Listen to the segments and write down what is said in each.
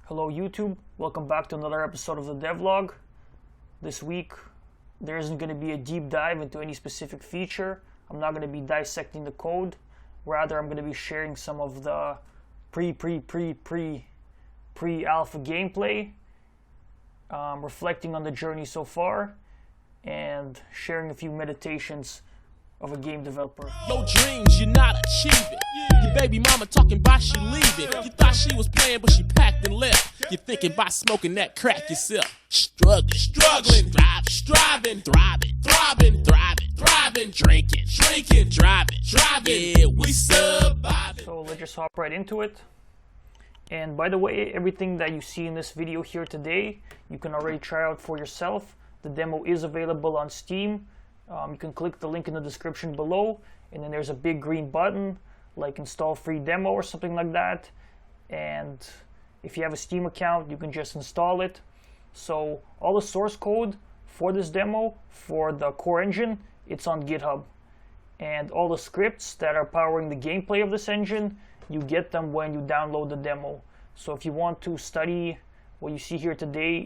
Hello YouTube, welcome back to another episode of the Devlog. This week there isn't going to be a deep dive into any specific feature. I'm not going to be dissecting the code. Rather, I'm going to be sharing some of the pre-alpha gameplay, reflecting on the journey so far, and sharing a few meditations of a game developer. No dreams, you're not achieving. Your baby mama talking about she leaving. You thought she was playing, but she packed and left. You're thinking about smoking that crack yourself. Struggling, striving, thriving, drinking, driving. Yeah, we surviving. So let's just hop right into it. And by the way, everything that you see in this video here today, you can already try out for yourself. The demo is available on Steam. You can click the link in the description below, and then there's a big green button like install free demo or something like that. And if you have a Steam account, you can just install it. So all the source code for this demo, for the core engine, it's on GitHub. And all the scripts that are powering the gameplay of this engine, you get them when you download the demo. So if you want to study what you see here today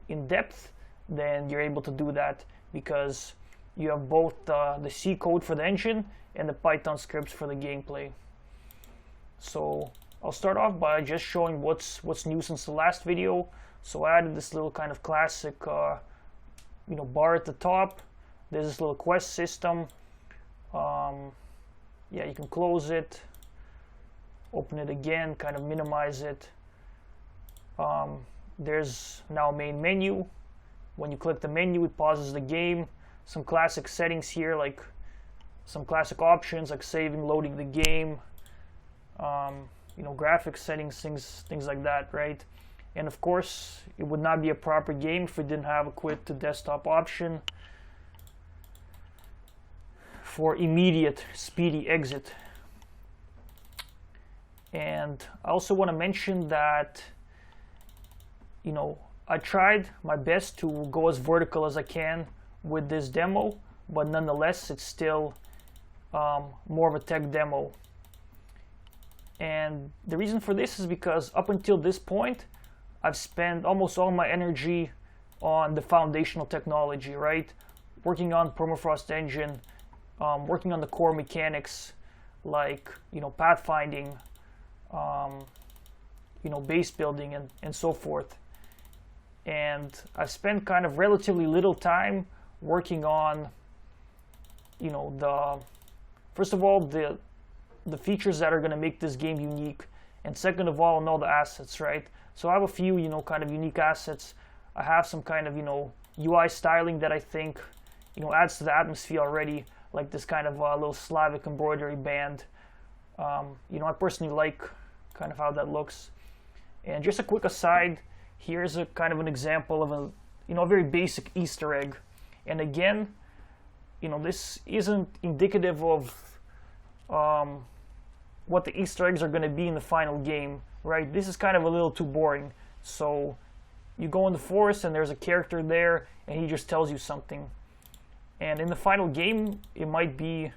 in depth, then you're able to do that, because you have both the C code for the engine and the Python scripts for the gameplay. So I'll start off by just showing what's new since the last video. So I added this little kind of classic bar at the top. There's this little quest system. Yeah, you can close it, open it again, kind of minimize it. There's now a main menu. When you click the menu, it pauses the game. Some classic settings here, like some classic options like saving, loading the game, graphics settings, things like that, right? And of course, it would not be a proper game if we didn't have a quit to desktop option for immediate speedy exit. And I also want to mention that, I tried my best to go as vertical as I can with this demo, but nonetheless it's still more of a tech demo. And the reason for this is because up until this point I've spent almost all my energy on the foundational technology, right? Working on Permafrost engine, working on the core mechanics like pathfinding, base building and so forth. And I've spent kind of relatively little time working on first of all the features that are going to make this game unique, and second of all, all the assets, right? So I have a few kind of unique assets. I have some kind of UI styling that I think adds to the atmosphere already, like this kind of little Slavic embroidery band. I personally like kind of how that looks. And just a quick aside, here's a kind of an example of a very basic Easter egg. And again, this isn't indicative of what the Easter eggs are going to be in the final game, right? This is kind of a little too boring. So you go in the forest and there's a character there and he just tells you something. And in the final game, it might be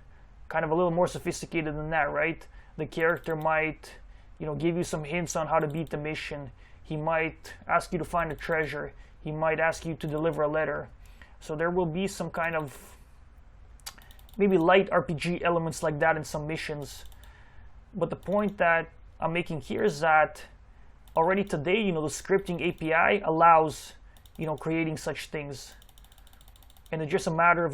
kind of a little more sophisticated than that, right? The character might, give you some hints on how to beat the mission. He might ask you to find a treasure. He might ask you to deliver a letter. So there will be some kind of maybe light RPG elements like that in some missions. But the point that I'm making here is that already today, the scripting API allows, creating such things. And it's just a matter of,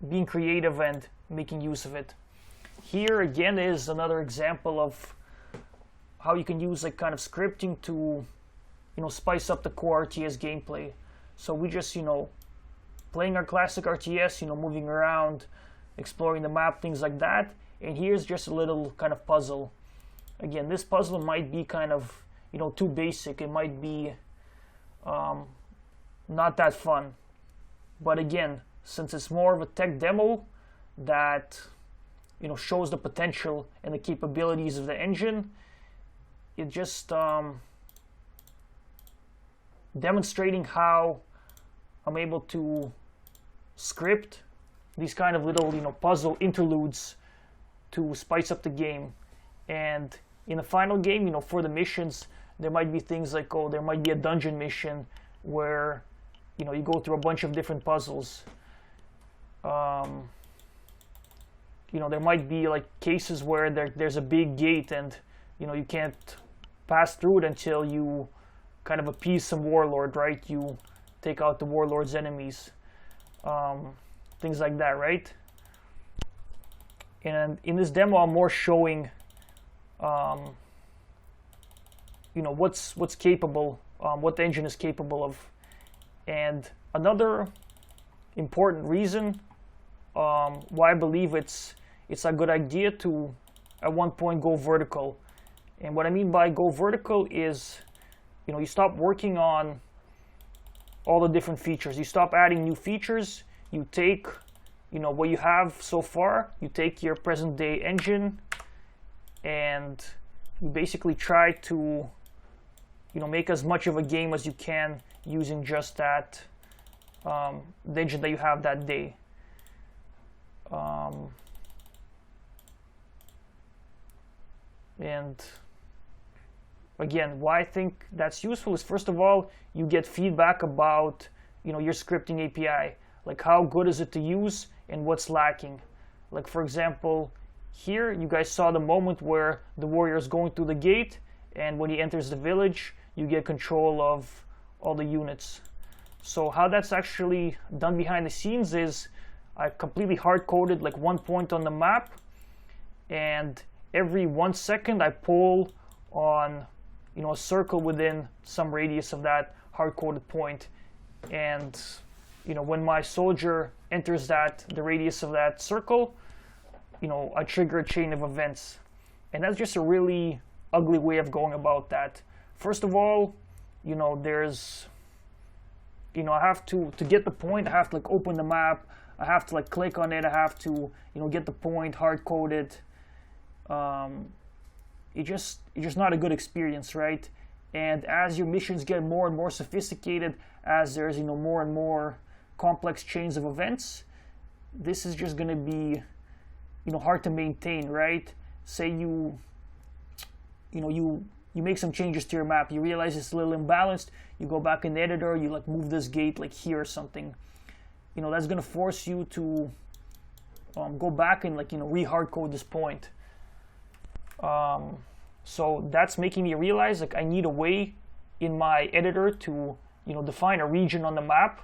being creative and making use of it. Here again is another example of how you can use like kind of scripting to, spice up the core RTS gameplay. So we just, playing our classic RTS, moving around, exploring the map, things like that. And here's just a little kind of puzzle. Again, this puzzle might be kind of, too basic. It might be not that fun. But again, since it's more of a tech demo that, shows the potential and the capabilities of the engine, it just demonstrating how I'm able to script these kind of little, puzzle interludes to spice up the game. And in the final game, for the missions, There might be things like, oh, there might be a dungeon mission where, you know, you go through a bunch of different puzzles. You know, there might be like cases where there's a big gate and, you know, you can't pass through it until you kind of appease some warlord, right? You take out the warlord's enemies. Things like that, right? And in this demo, I'm more showing, you know, what's capable, what the engine is capable of. And another important reason why I believe it's a good idea to at one point go vertical. And what I mean by go vertical is, you know, you stop working on all the different features. You stop adding new features. You take, you know, what you have so far. You take your present day engine and you basically try to, you know, make as much of a game as you can using just that, the engine that you have that day. And again, why I think that's useful is, first of all, you get feedback about, you know, your scripting API, like how good is it to use and what's lacking. Like, for example, here you guys saw the moment where the warrior is going through the gate, and when he enters the village, you get control of all the units. So how that's actually done behind the scenes is I completely hard-coded like one point on the map, and every 1 second I pull on, you know, a circle within some radius of that hard-coded point. And, you know, when my soldier enters the radius of that circle, you know, I trigger a chain of events. And that's just a really ugly way of going about that. First of all, you know, there's, you know, I have to get the point, I have to like open the map, I have to like click on it, I have to, you know, get the point, hard-code it. It's just not a good experience, right? And as your missions get more and more sophisticated, as there's, you know, more and more complex chains of events, this is just going to be, you know, hard to maintain, right? Say you make some changes to your map, you realize it's a little imbalanced, you go back in the editor, you like move this gate like here or something. You know, that's going to force you to go back and like, you know, re-hard code this point. So that's making me realize like I need a way in my editor to, you know, define a region on the map,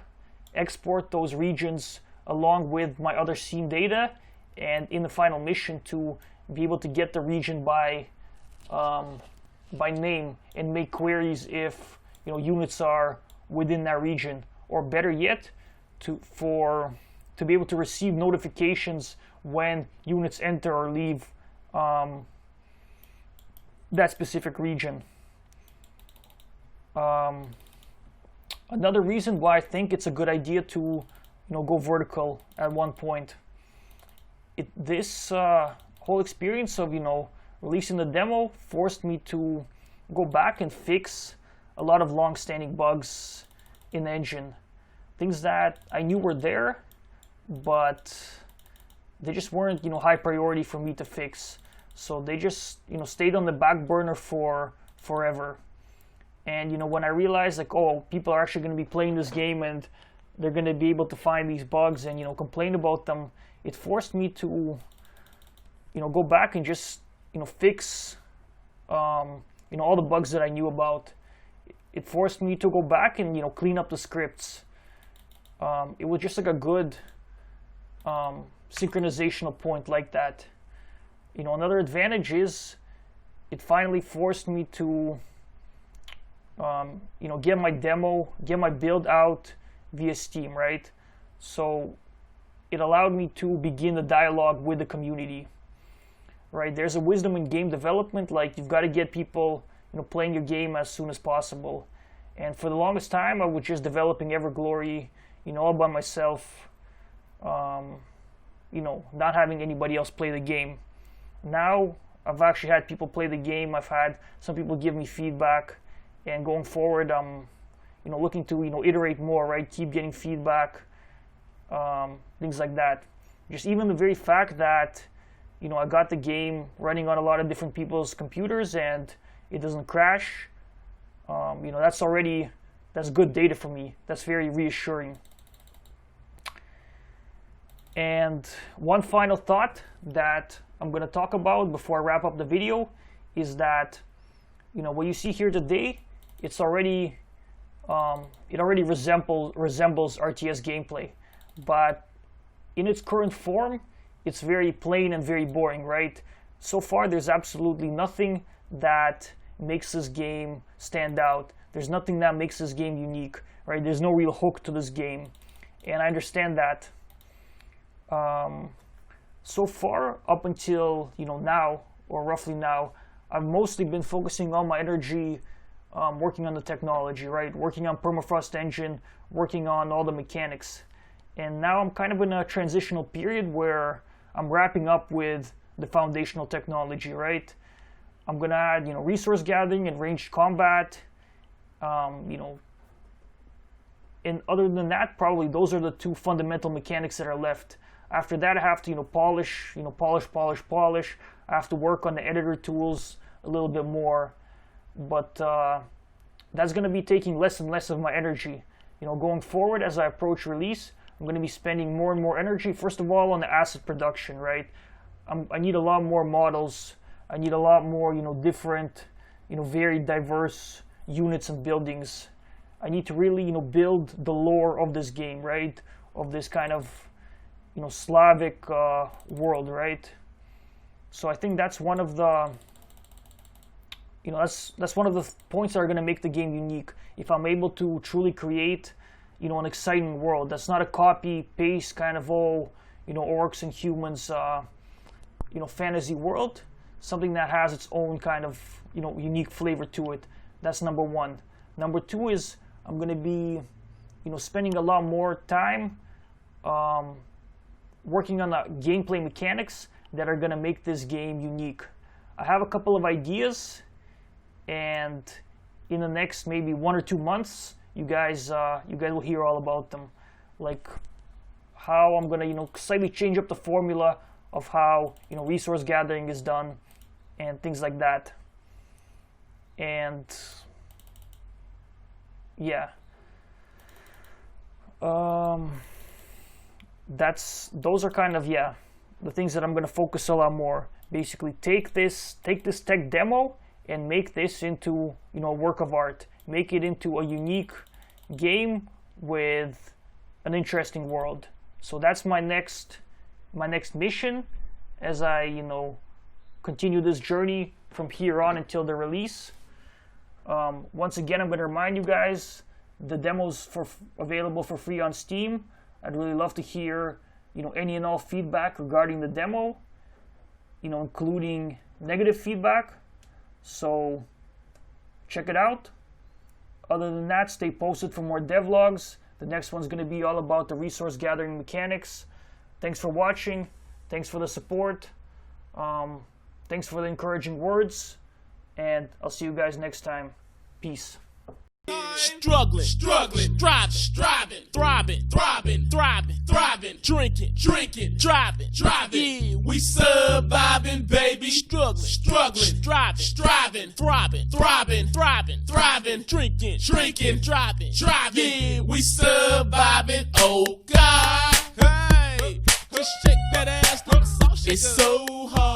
export those regions along with my other scene data, and in the final mission to be able to get the region by name and make queries if, you know, units are within that region, or better yet, to be able to receive notifications when units enter or leave that specific region. Another reason why I think it's a good idea to, you know, go vertical at one point. This whole experience of, you know, releasing the demo forced me to go back and fix a lot of long-standing bugs in the engine. Things that I knew were there, but they just weren't, you know, high priority for me to fix. So they just, you know, stayed on the back burner for forever. And, you know, when I realized like, oh, people are actually going to be playing this game and they're going to be able to find these bugs and, you know, complain about them, it forced me to, you know, go back and just, you know, fix, you know, all the bugs that I knew about. It forced me to go back and, you know, clean up the scripts. It was just like a good synchronizational point like that. You know, another advantage is it finally forced me to, you know, get my build out via Steam, right? So it allowed me to begin the dialogue with the community, right? There's a wisdom in game development, like you've got to get people, you know, playing your game as soon as possible. And for the longest time, I was just developing EVERGLORY, you know, all by myself, you know, not having anybody else play the game. Now I've actually had people play the game. I've had some people give me feedback, and going forward, I'm, you know, looking to, you know, iterate more, right? Keep getting feedback, things like that. Just even the very fact that, you know, I got the game running on a lot of different people's computers and it doesn't crash. That's good data for me. That's very reassuring. And one final thought that I'm going to talk about before I wrap up the video is that, what you see here today, it already resembles RTS gameplay, but in its current form, it's very plain and very boring, right? So far, there's absolutely nothing that makes this game stand out. There's nothing that makes this game unique, right? There's no real hook to this game, and I understand that. So far, up until now, or roughly now, I've mostly been focusing on my energy, working on the technology, right? Working on permafrost engine, working on all the mechanics, and now I'm kind of in a transitional period where I'm wrapping up with the foundational technology, right? I'm gonna add, resource gathering and ranged combat, and other than that, probably those are the two fundamental mechanics that are left. After that, I have to, polish. I have to work on the editor tools a little bit more, but that's going to be taking less and less of my energy. Going forward, as I approach release, I'm going to be spending more and more energy, first of all, on the asset production, right? I need a lot more models. I need a lot more, different, very diverse units and buildings. I need to really, build the lore of this game, right? Of this kind of, Slavic world, right? So I think that's one of the, that's one of the points that are going to make the game unique. If I'm able to truly create, an exciting world that's not a copy paste kind of orcs and humans, fantasy world, something that has its own kind of, unique flavor to it. That's number one. Number two is I'm going to be, spending a lot more time working on the gameplay mechanics that are going to make this game unique. I have a couple of ideas, and in the next maybe 1 or 2 months, you guys will hear all about them, like how I'm going to slightly change up the formula of how resource gathering is done and things like that. And yeah, those are kind of the things that I'm going to focus a lot more. Basically, take this tech demo and make this into a work of art. Make it into a unique game with an interesting world. So that's my next mission as I continue this journey from here on until the release. Once again, I'm going to remind you guys, the demo's available for free on Steam. I'd really love to hear, any and all feedback regarding the demo, including negative feedback. So check it out. Other than that, stay posted for more devlogs. The next one's going to be all about the resource gathering mechanics. Thanks for watching. Thanks for the support. Thanks for the encouraging words. And I'll see you guys next time. Peace. Struggling, striving, thriving, drinking, driving. Yeah, we surviving, baby. Struggling, striving, thriving, drinking, driving. Yeah, we surviving. Oh God, hey, let's shake that ass like a salt shaker. It's so hard.